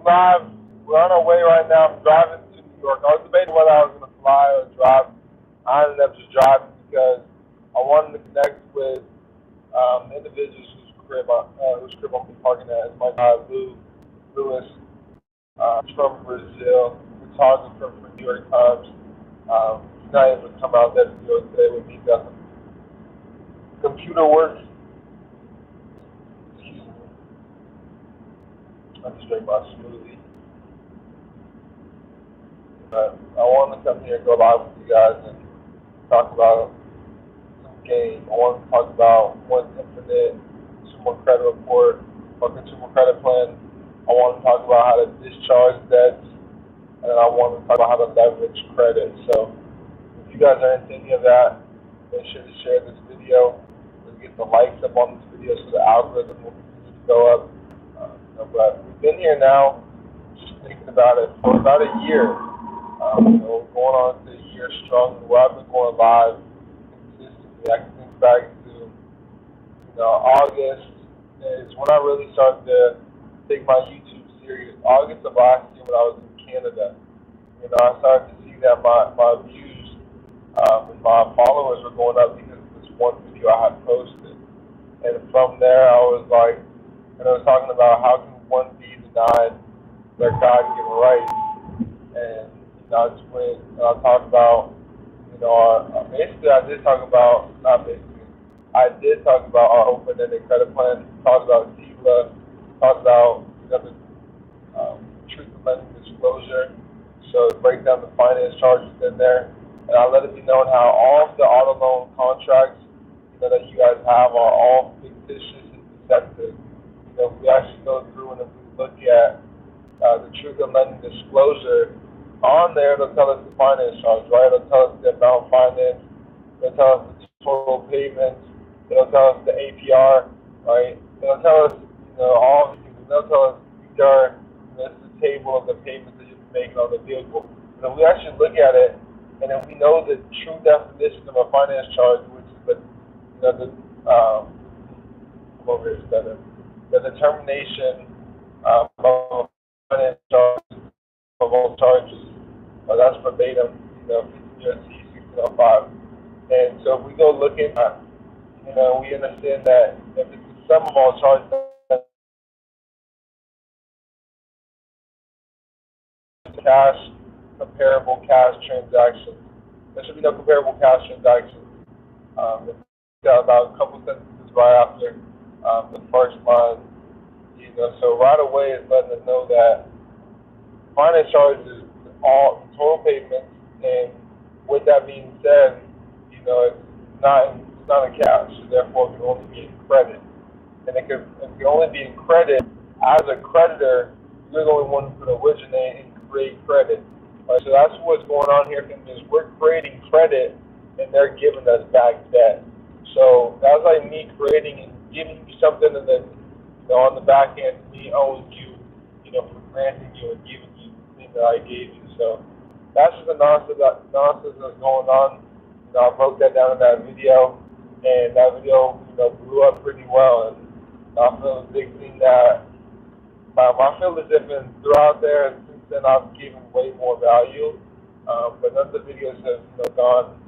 live. We're on our way right now. I'm driving to New York. I was debating whether I was going to fly or drive. I ended up just driving because I wanted to connect with individuals whose crib I'll be parking at. It's my guy Lewis. He's from Brazil, photographer for New York Times. He's not able to come out there to New York today with me. Got some computer work. Excuse me. I just drank my smoothie. But I wanted to come here and go live with you guys and talk about some game. I want to talk about One Infinite, Consumer Credit Report, or Consumer Credit Plan. I want to talk about how to discharge debts, and I want to talk about how to leverage credit. So if you guys are into any of that, make sure to share this video. Let's get the likes up on this video so the algorithm will continue to go up. But we've been here now, just thinking about it, for about a year. Going on to a year strong, where I've been going live consistently. I can think back to August is when I really started to take my YouTube serious. August of last year when I was in Canada. I started to see that my views and my followers were going up because of this one video I had posted. And from there I was like, I was talking about how can one be denied their God-given rights. And I just went and I talked about, basically I did talk about, not basically, I did talk about our open-ended credit plan, talked about TIVA, talked about the truth of lending disclosure, so break down the finance charges in there, and I let it be known how all of the auto loan contracts that you guys have are all fictitious and deceptive. If we actually go through and if we look at the truth of lending disclosure, on there it'll tell us the finance charge, right? It'll tell us the amount financed, it'll tell us the total payments, it'll tell us the APR, right? It'll tell us, all these things. It'll tell us this is the table of the payments that you'll be making on the vehicle. But if we actually look at it, and if we know the true definition of a finance charge, which is I'm over here, the determination of a finance charge of all charges. That's verbatim, 15 U.S.C. 1605. And so if we go looking at, we understand that if it's the sum of all charges, comparable cash transactions. There should be no comparable cash transactions. Got about a couple sentences right after the first line. So right away it's letting us know that finance charges all total payments, and with that being said, it's not in cash, so therefore it can only be in credit. And it can only be in credit as a creditor. You're the only one who can originate and create credit. So that's what's going on here. Is we're creating credit and they're giving us back debt. So that's like me creating and giving you something, and then on the back end me owing you, for granting you and giving you the thing that I gave you. So that's just the nonsense that's going on. I broke that down in that video, and that video blew up pretty well. And I feel a big thing that I feel as if throughout there, since then I've given way more value, but none of the videos have gone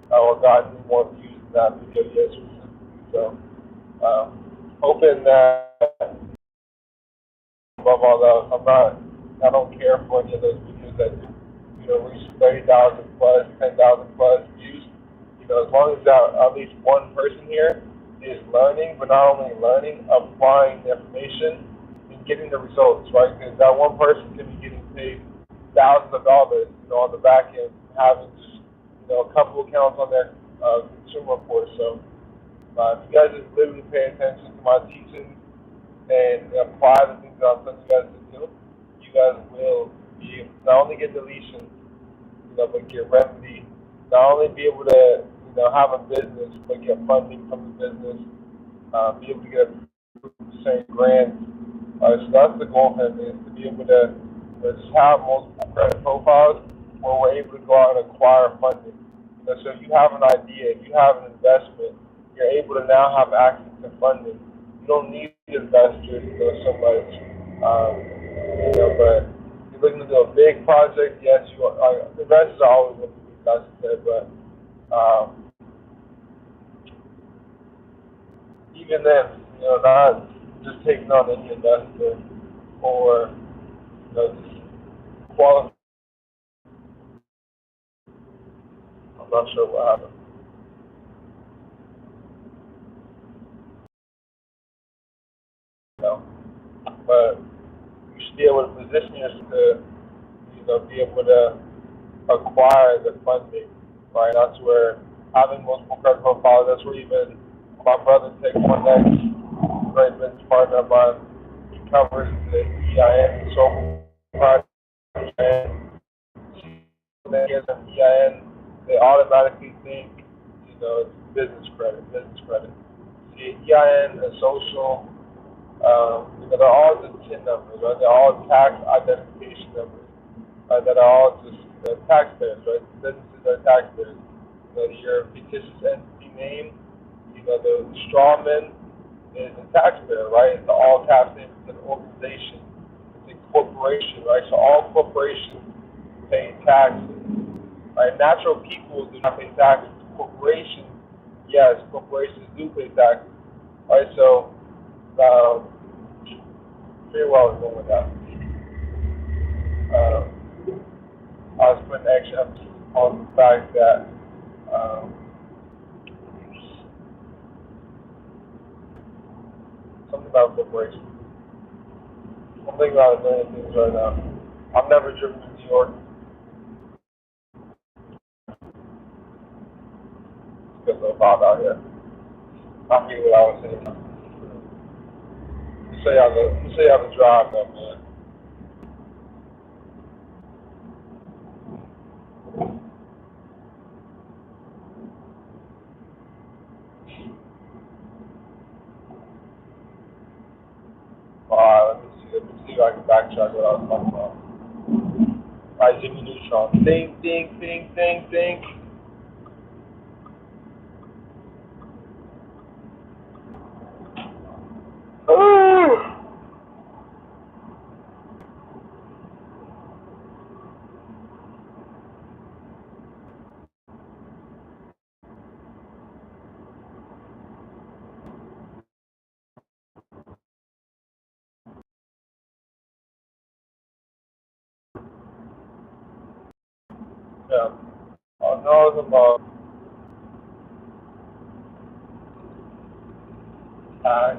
or gotten more views than that video yesterday. So hoping that above all else, I don't care for any of those videos that reach 30,000 plus, 10,000 plus views. As long as at least one person here is learning, but not only learning, applying the information and getting the results, right? Because that one person can be getting paid thousands of dollars, on the back end, having just a couple accounts on their consumer report. So if you guys just literally pay attention to my teachings and apply the things that I'm telling you guys to do, you guys will be able to not only get deletion, but get remedy, not only be able to have a business, but get funding from the business, be able to get certain grants. So that's the goal for me, is to be able to just have multiple credit profiles where we're able to go out and acquire funding. So if you have an idea, if you have an investment, you're able to now have access to funding. You don't need investors, so much. But big project, yes, investors are always going to be, as I said, but even then, not just taking on any investor or just qualifying. I'm not sure what happened. But you should be able to position yourself to, be able to acquire the funding, right? That's where having multiple credit profiles, that's where even my brother takes one next great business partner of mine. He covers the EIN, so project, and when they get an EIN, they automatically think, it's business credit. See, EIN, a social, they're all just TIN numbers, right? They're all tax identification numbers, that are all just taxpayers, right? Businesses are taxpayers. Your fictitious entity name, the strawman is a taxpayer, right? It's the all caps name. It's an organization. It's a corporation, right? So all corporations pay taxes, right? Natural people do not pay taxes. Corporations, yes, corporations do pay taxes, right? So, pretty well going with that. I was putting extra emphasis on the fact that something about corporations. I'm thinking about a million things right now. I've never driven to New York because of Bob out here. I forget what I was saying. Let me show you how to drive though, man. Let me see if I can backtrack what I was talking about. Alright, Jimmy Neutron. Ding, ding, ding, ding, ding. Yeah. I know it's about tax.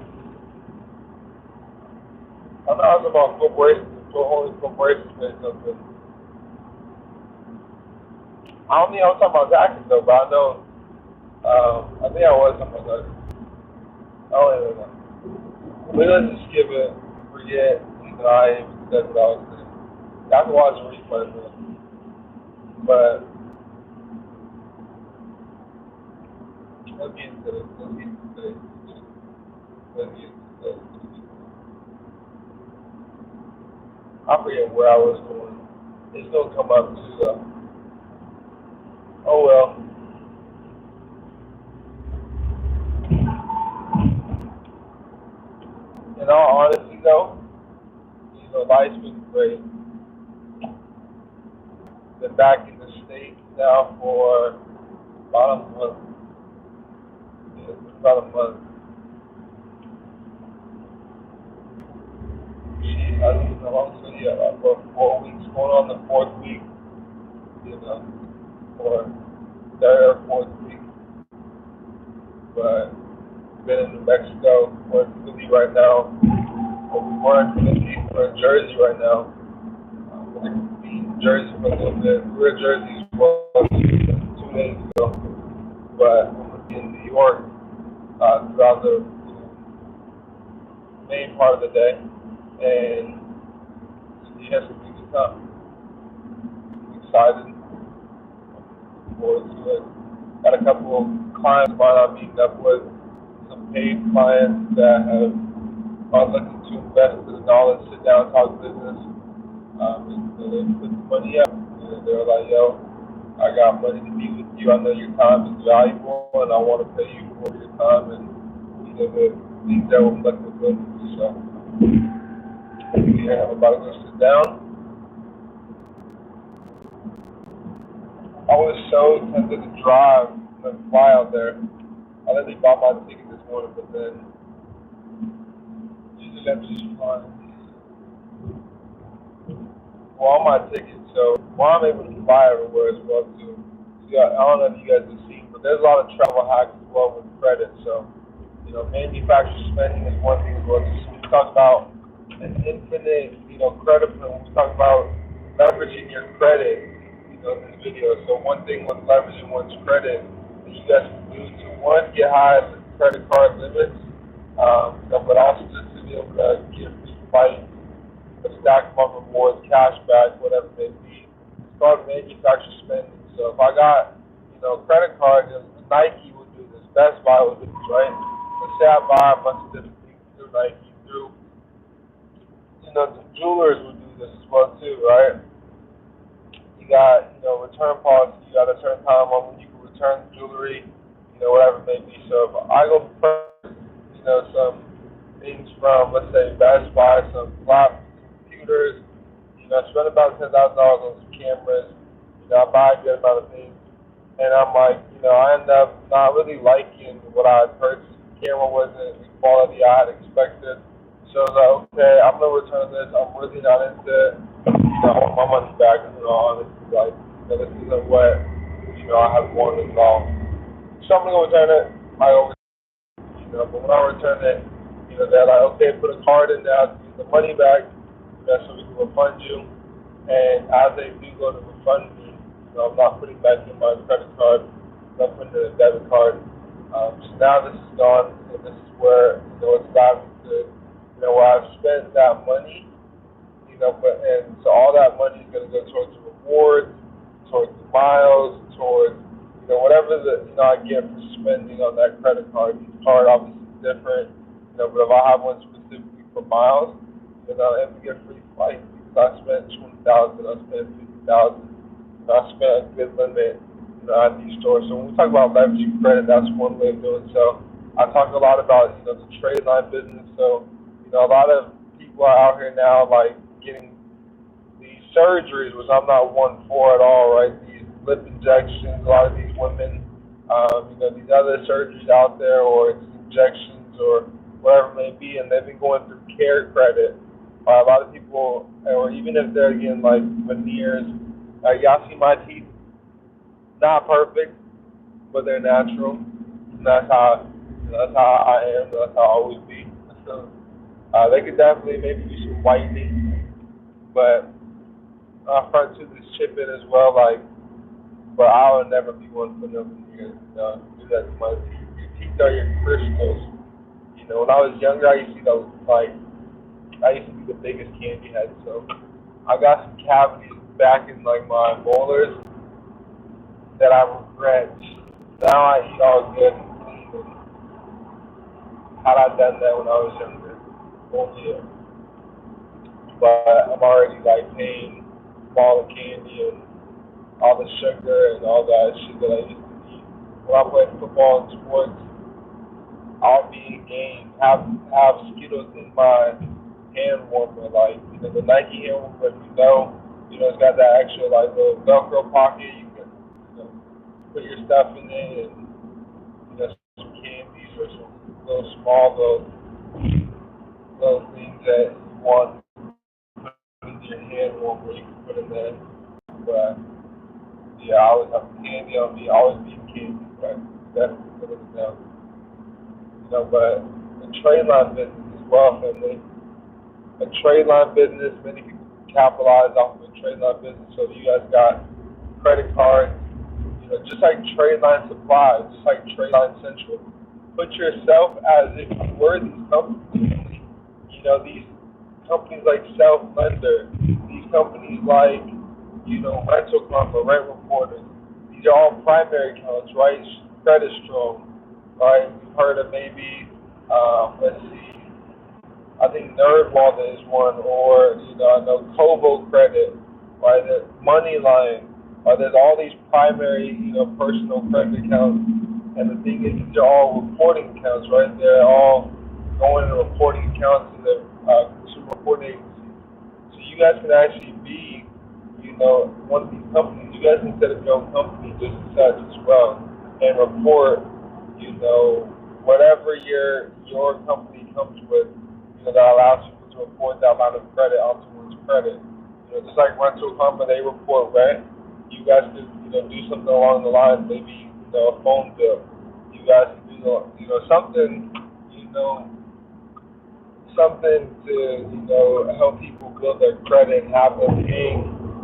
I know it's about corporations, only corporations pay something. I don't think I was talking about taxes though, but I know, I think I was talking about taxes. I don't even know. But let's just skip it, forget, I even said what I was saying. That's why it's a replay, man. But, let's get into this. I forget where I was going. It's gonna come up too, though. Oh well. In all honesty, though, life's been great. Been back in the States now for about a month. Yeah, it's been about a month. I don't know how long, so yeah, about 4 weeks, going on the fourth week, or third or fourth week. But been in New Mexico, we're in Philly right now. We were in Philly, we're in Jersey right now. We're in Jersey for a little bit. We were in Jersey for 2 days ago, but we're in New York throughout the main part of the day, and yes, it's a good time. I'm excited forward to it. Got a couple of clients of mine I'm meeting up with, some paid clients that are looking to invest in the knowledge, sit down, talk business. They put the money up. They're like, yo, I got money to meet with you. I know your time is valuable, and I want to pay you for your time. And the things that we're looking to do. So, yeah, I'm about to go sit down. I was so tempted to drive and fly out there. I literally bought my ticket this morning, but then usually I'm just flying. Well, all my tickets, so I'm able to fly everywhere as well too. So, yeah, I don't know if you guys have seen, but there's a lot of travel hacks as well with credit. So, manufacturer spending is one thing as well. So we talk about an infinite, credit. When we talk about leveraging your credit, in this video. So one thing with leveraging one's credit that you guys can do to one, get high credit card limits, but also just to be able to give like a stack of rewards, cash back, whatever it may be. Start manufacturer spending. So if I got, credit cards, Nike would do this, Best Buy would do this, right? Let's say I buy a bunch of different things through Nike, through, the jewelers would do this as well too, right? You got, return policy, you got a certain time on when you can return jewelry, whatever it may be. So if I go purchase, some things from, let's say, Best Buy, some laptops, computers, spend about $10,000 on some cameras, I buy a good amount of things, and I'm like, I end up not really liking what I had purchased. The camera wasn't the quality I had expected. So I was like, okay, I'm gonna return this. I'm really not into it. I want my money back. Honestly, like, this isn't what I have wanted at all. So I'm gonna go return it. I over, but when I return it, they're like, okay, put a card in there, get the money back, so we can refund you. And as they do go to refund me, I'm not putting back in my credit card. I'm putting in a debit card. So now this is gone, and this is where it's allowed me to, where I've spent that money, and so all that money is going to go towards the rewards, towards the miles, towards whatever I get for spending on that credit card. Each card obviously is different, but if I have one specifically for miles, and we get free flights because I spent 20,000, I spent 50,000. I spent a good limit, at these stores. So when we talk about leveraging credit, that's one way of doing so. I talk a lot about, the trade line business. So, a lot of people are out here now, like, getting these surgeries, which I'm not one for at all, right? These lip injections, a lot of these women, these other surgeries out there, or it's injections, or whatever it may be, and they've been going through care credit. A lot of people, or even if they're getting, like, veneers, y'all see my teeth, not perfect, but they're natural. And that's how I am. That's how I always be. So they could definitely maybe do some whitening, but front tooth is chipping as well. Like, but I would never be one for them veneers. Do that to my teeth. Your teeth are your crystals. When I was younger, I used to be the biggest candy head. So I got some cavities back in like my molars that I regret. Now I eat all good and clean. And had I done that when I was younger, only but I'm already like paying for all the candy and all the sugar and all that shit that I used to eat. When I played football and sports, I'll be in games, have Skittles in my hand warmer, like the Nike hand warmer. It's got that extra like little Velcro pocket. You can put your stuff in it, and some candies or some little small little things that you want to put in your hand warmer. You can put in there. But yeah, I always have candy on me. I always eat candy, but definitely put it down. But the trade line business as well, family. A trade line business, many people capitalize off of a trade line business. So if you guys got credit cards, just like trade line supplies, just like trade line central, put yourself as if you were these companies. These companies like Self Lender, these companies like, Rental Club or Rent Reporters. These are all primary accounts, right? Credit Strong, right? You've heard of maybe, let's see, I think NerdWallet is one, or I know Kobo Credit, right? There's Moneyline, right? There's all these primary, personal credit accounts, and the thing is, these are all reporting accounts, right? They're all going to reporting accounts to the consumer reporting agencies. So you guys can actually be, one of these companies, you guys can set up your own company just as such as well and report, whatever your company comes with, that allows people to report that amount of credit onto one's credit. Just like rental company, they report rent. You guys could, do something along the lines, maybe, a phone bill. You guys can do, something, something to, help people build their credit and have them paying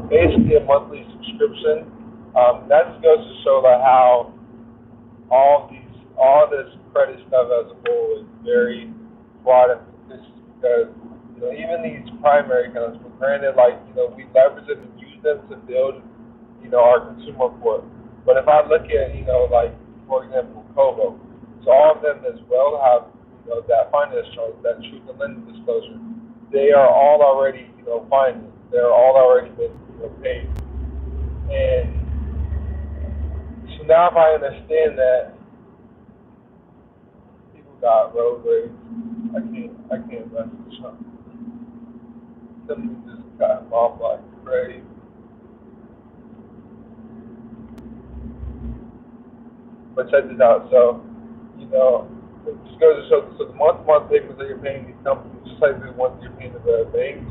basically a monthly subscription. That just goes to show that how all this credit stuff as a whole is very flawed and fictitious because, even these primary accounts, but granted, we leverage them and use them to build, our consumer report. But if I look at, for example, Kobo, so all of them as well have, that finance charge, that truth and lending disclosure. They are all already, financed. They're all already been, paid. And so now if I understand that people got road rage, I can't mess with something. Somebody just got off like crazy. But check this out. So, it just goes to show. So the month-to-month payments that you're paying these companies, just like the ones you're paying to the banks,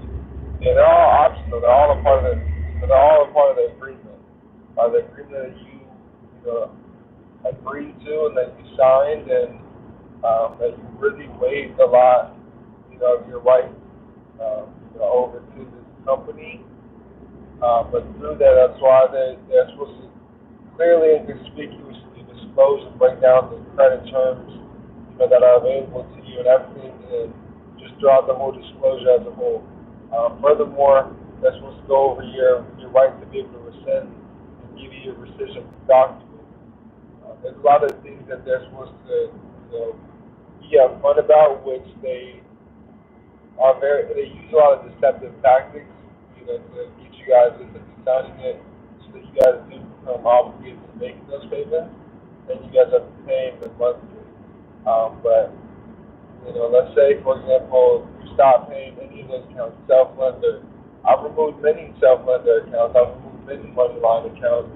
they're all optional. They're all a part of the agreement. The agreement that you agreed to and that you signed, and that you really waived a lot, of your rights, over to this company. But through that, that's why they're supposed to clearly and conspicuously disclose and break down the credit terms, that are available to you and everything, and just throughout the whole disclosure as a whole. Furthermore, they're supposed to go over your right to be able to rescind and give you your rescission document. There's a lot of things that they're supposed to, be upfront about, which they use a lot of deceptive tactics, to get you guys into signing it, so that you guys do become obligated to making those payments, and you guys have to pay them monthly. But, let's say, for example, you stop paying any of those accounts, self-lender. I've removed many self-lender accounts. I've removed many money line accounts,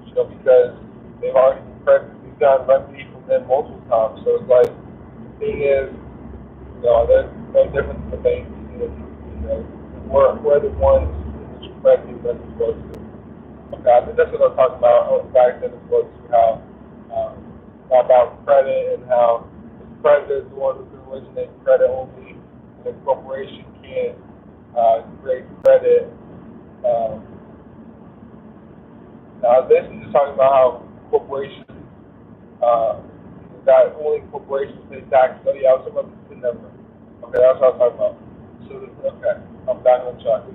because they've already been credited. We've gotten remedy from them multiple times. So it's like, the thing is, there's no difference in the banks. We're the ones which correctly money goes to. Okay, I think that's what I was talking about back then as well, too, how about credit and how the creditor is the one who can originate credit only. The corporation can't create credit. Now, this is just talking about how corporations, that only corporations pay tax. So, yeah, I was talking about the PIN number. Okay, that's what I was talking about. So, okay, I'm back on track.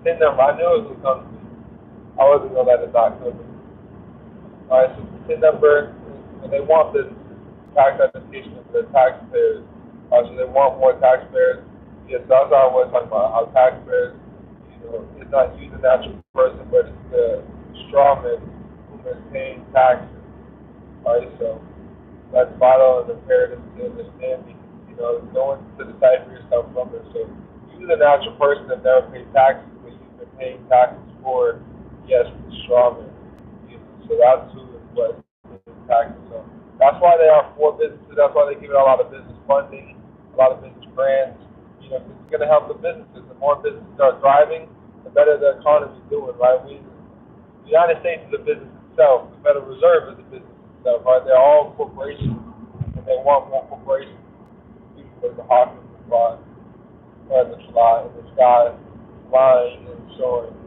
PIN number, I knew it was a company. I wasn't going to let it not go. All right, so the PIN number, when they want this tax identification for the taxpayers, so they want more taxpayers. Yes, that's what I was talking about, how taxpayers, it's not you, the natural person, but it's the strawman who is paying taxes. All right, so that's vital and imperative to understand because, no one to decipher yourself from it. So you, the natural person that never paid taxes, but you've been paying taxes for, yes, the strawman. So that's who is what taxes. So that's why they are for businesses. That's why they give it a lot of business funding, a lot of business grants. Because it's going to help the businesses. The more businesses are thriving, the better the economy is doing, right? The United States is a business itself. The Federal Reserve is a business itself, right? They're all corporations, and they want more corporations. Because the hawk in the fly, or in the sky, flying and soaring.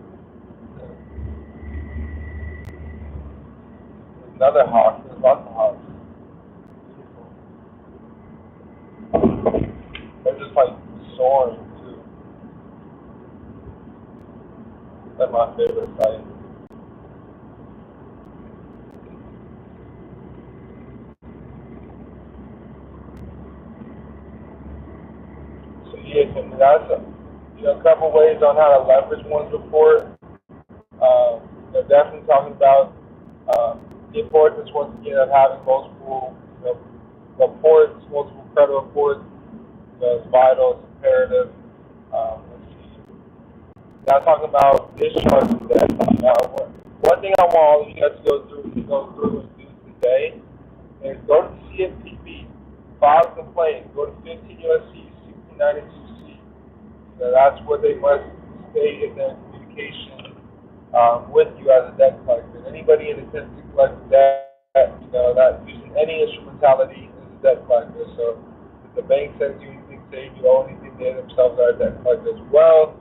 There's another hawk. There's lots of hawks. They're just like soaring too. That's my favorite sight. So yeah, that's a couple ways on how to leverage one's report. They're definitely talking about the importance once again of having multiple reports, multiple credit reports. It's vital, it's imperative. Let's see. Now talking about discharge of debt. Now, one thing I want all of you guys to go through and do today is go to CFPB, file a complaint, go to 15 U.S.C. 1692C. That's where they must stay in their communication with you as a debt collector. Anybody in attempt to collect debt, that using any instrumentality is a debt collector. So if the bank sends you anything saying you owe anything, they themselves are a debt collector as well.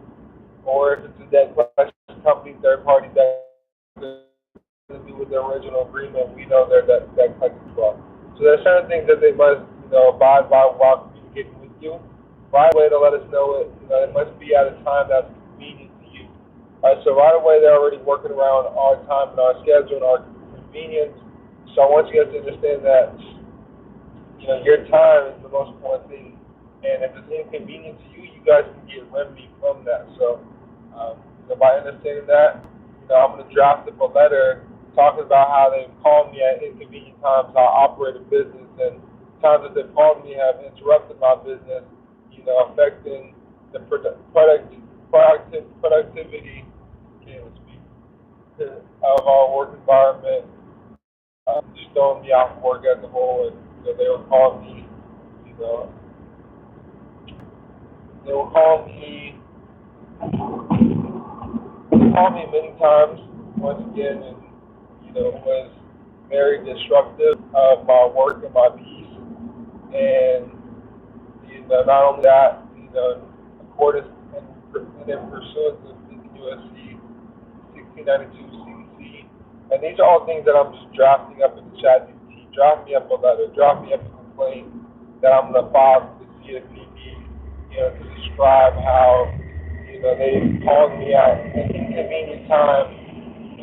Or if it's a debt collection company, third-party debt collector, to do with the original agreement, we know they're debt collector as well. So there's certain things that they must, abide by while communicating with you. Right away to let us know it. It must be at a time that's convenient to you. All right, so right away they're already working around our time and our schedule and our convenience. So I want you guys to understand that your time is the most important thing, and if it's inconvenient to you, you guys can get remedy from that. So by understanding that, I'm going to draft up a letter talking about how they've called me at inconvenient times, how I operate a business, and times that they've called me have interrupted my business, affecting the productivity of our work environment, just throwing me out of work as a whole. And they were calling me, they called me many times once again, and was very disruptive of my work and my peace. And not only that, accordance and in pursuance of USC 1692CC. And these are all things that I'm just drafting up in the chat. Draft me up a letter, draft me up a complaint that I'm going to file to the CFPB, to describe how, they called me at an inconvenient time,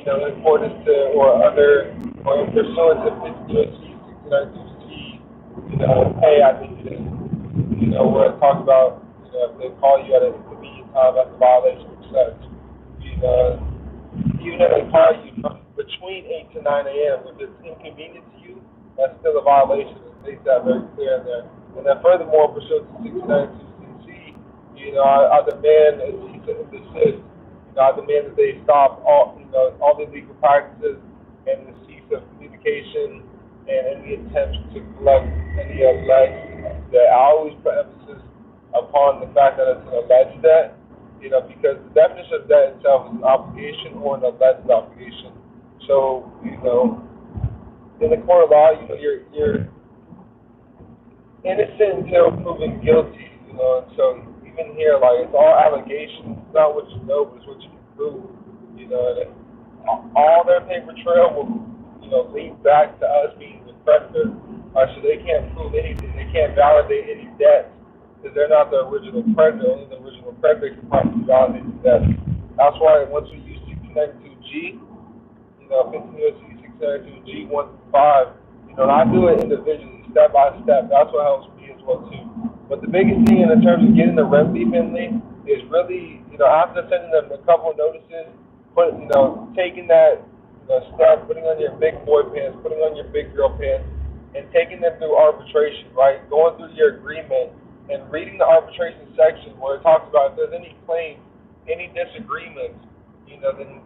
in accordance to, or in pursuance of USC 1692C, hey, I think this, where it talks about, if they call you at an inconvenient time, that's a violation of such. Even if they call you from between 8 to 9 a.m., if it's inconvenient to you, that's still a violation. It states that very clear in there. And then furthermore, pursuant to 1692CC, I demand a cease and desist. I demand that they stop all the illegal practices and the cease of communication and any attempts to collect any alleged debt. I always put emphasis upon the fact that it's an alleged debt, because the definition of debt itself is an obligation or an alleged obligation. So, in the court of law, you're innocent until proven guilty, and so even here, it's all allegations. It's not what you know, but it's what you can prove, and all their paper trail will, lead back to us being the creditor. So they can't prove anything. They can't validate any debts because they're not the original creditor. Only the original creditor can probably validate the debt. That's why once we use 1692G, 15 U.S.C. 692G 1 through 5, and I do it individually, step by step. That's what helps me as well too. But the biggest thing in terms of getting the remedy, Finley, is really, after sending them a couple of notices, taking that step, putting on your big boy pants, putting on your big girl pants, and taking them through arbitration, right? Going through your agreement and reading the arbitration section where it talks about if there's any claims, any disagreements, then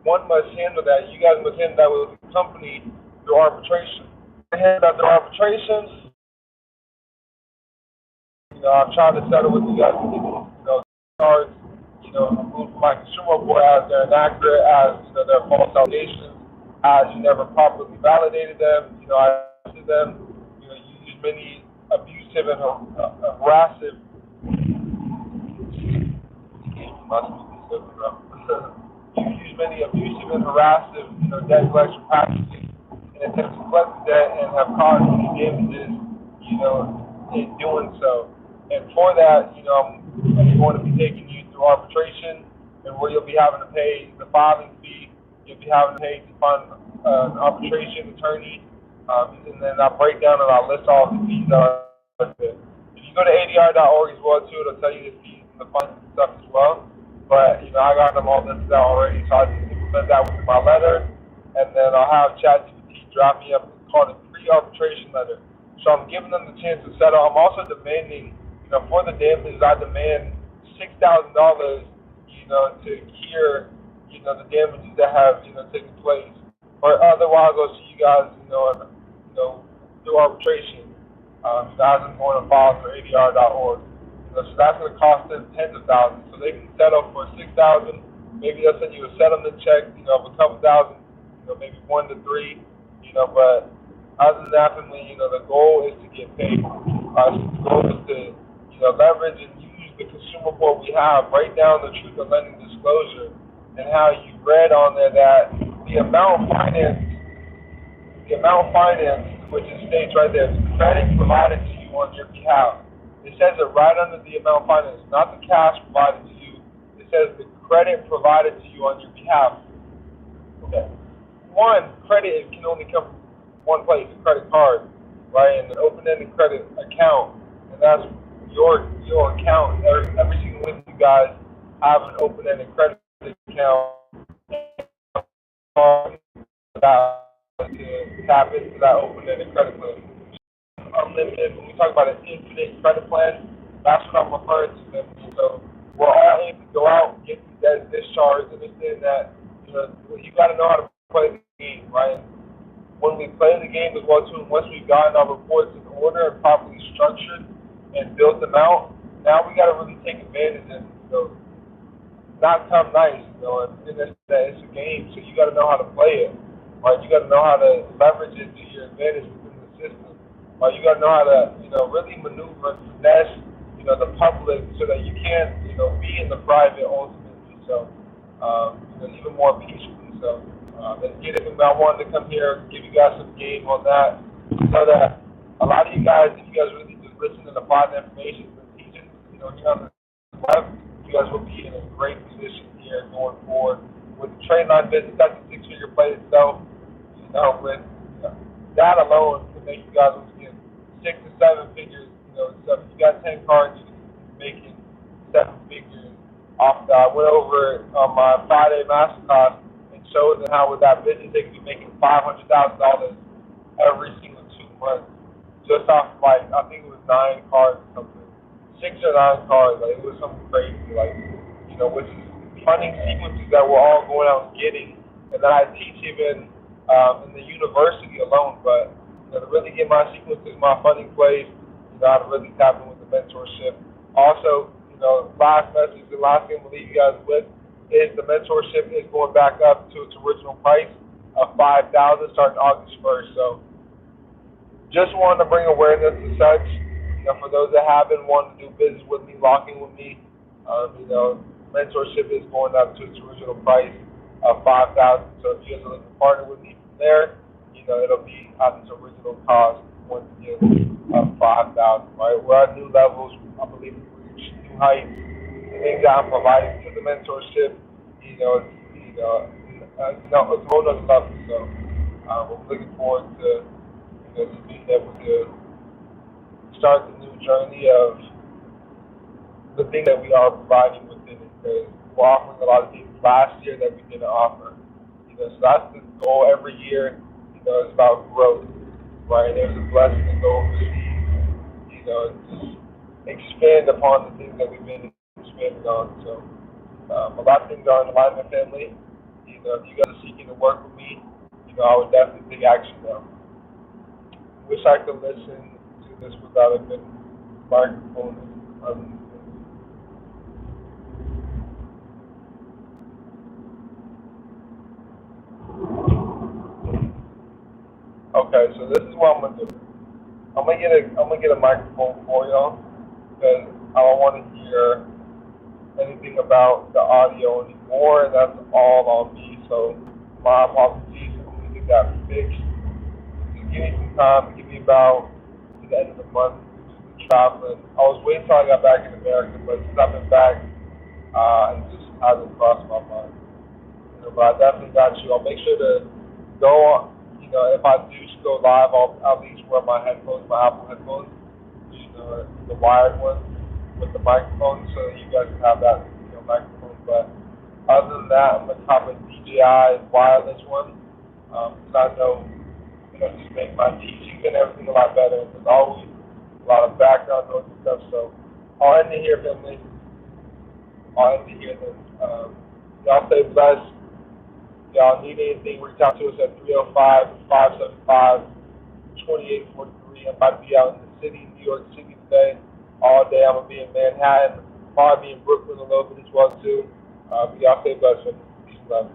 one must handle that. You guys must handle that with the company through arbitration. Handle that through arbitration. I've tried to settle with you guys to get cards, removed from my consumer report as they're inaccurate, as they're false allegations, as you never properly validated them. I to them, you use many abusive and harassive. You use many abusive and harassive, debt collection practices in attempt to collect the debt and have caused many damages, in doing so. And for that, I'm going to be taking you through arbitration, and where you'll be having to pay the filing fee. You'll be having to pay to find an arbitration attorney, and then I'll break down and I'll list all the fees that are listed. If you go to ADR.org as well too, it'll tell you the fees and the funds and stuff as well. But I got them all listed out already, so I just implement that with my letter, and then I'll have ChatGPT drop me up what's called a pre-arbitration letter. So I'm giving them the chance to settle. I'm also demanding, for the damages, I demand $6,000, to hear, the damages that have, taken place. Or otherwise, I'll see you guys, through arbitration. You guys are going to file for ADR.org. So that's going to cost them tens of thousands. So they can settle for $6,000. Maybe they'll send you a settlement check, of a couple thousand, maybe 1 to 3, But other than that, the goal is to get paid. The goal is to, leverage and use the consumer report we have. Write down the truth of lending disclosure and how you read on there that the amount financed, which it states right there, the credit provided to you on your behalf. It says it right under the amount financed, not the cash provided to you. It says the credit provided to you on your behalf. Okay. One, credit can only come from one place, a credit card, right? And an open-ended credit account, and that's your account. Every single one of you guys have an open-ended credit account to tap into that open-ended credit plan. Unlimited, when we talk about an infinite credit plan, that's what I'm referring to them. So we're all able to go out and get these debt discharge, understand that, you got to know how to play the game, right? When we play the game as well, too, once we've gotten our reports in order and properly structured and built them out, now we got to really take advantage and, not come nice, and it's a game, so you got to know how to play it, right? You got to know how to leverage it to your advantage within the system, right? You got to know how to, really maneuver and finesse, the public so that you can't, be in the private ultimately, so, even more peacefully, so. I wanted to come here, give you guys some game on that, so that a lot of you guys, if you guys really just listen and apply the information and teaching, here on the web, you guys will be in a great position here going forward. With the trade line business, that's a 6-figure play itself, with that alone can make you guys get 6 to 7 figures, so if you got 10 cards, you can be making 7 figures off that. I went over it on my Friday masterclass, shows and how with that business they could be making $500,000 every single 2 months, just off I think it was 9 cards or something, 6 or 9 cards. Like it was something crazy, which is funding sequences that we're all going out and getting, and that I teach even in the university alone. But to really get my sequences, my funding plays, how to really tap in with the mentorship. Also, last message, the last thing we'll leave you guys with is the mentorship is going back up to its original price of $5,000 starting August 1st. So just wanted to bring awareness to such, for those that haven't wanted to do business with me, locking with me, mentorship is going up to its original price of $5,000. So if you guys are looking to partner with me from there, it'll be at its original cost once again of $5,000. Right? We're at new levels. I believe we reach new heights. The things that I'm providing to the mentorship, it's a whole nother level. So I'm looking forward to, being able to start the new journey of the thing that we are providing within it. Because we're offering a lot of things last year that we didn't offer. So that's the goal every year. It's about growth, right? There's a blessing to go overseas, just expand upon the things that we've been expanding on. So a lot of things are in the alignment, family. If you guys are seeking to work with me, I would definitely take action now. Wish I could listen to this without a good microphone. Okay, so this is what I'm gonna do. I'm gonna get a microphone for y'all because I don't want to hear anything about the audio anymore, and that's all on me. So my apologies. I'm gonna get that fixed. Just give me some time. Give me about to the end of the month. Just traveling. I was waiting till I got back in America, but since I've been back, it just hasn't crossed my mind. But I definitely got you. I'll make sure to go on. If I do go live, I'll at least wear my headphones, my Apple headphones, the wired ones with the microphone, so that you guys can have that, microphone. But other than that, I'm gonna top a DJI wireless one, because I know, just make my teaching and everything a lot better. There's always a lot of background noise and stuff. So I'll end it here, family. I'll end it here then. Y'all stay blessed. Y'all need anything, reach out to us at 305-575-2843. I'm about to be out in the city, New York City today, all day. I'm going to be in Manhattan, probably be in Brooklyn a little bit as well, too. But y'all stay blessed, man. Peace and love.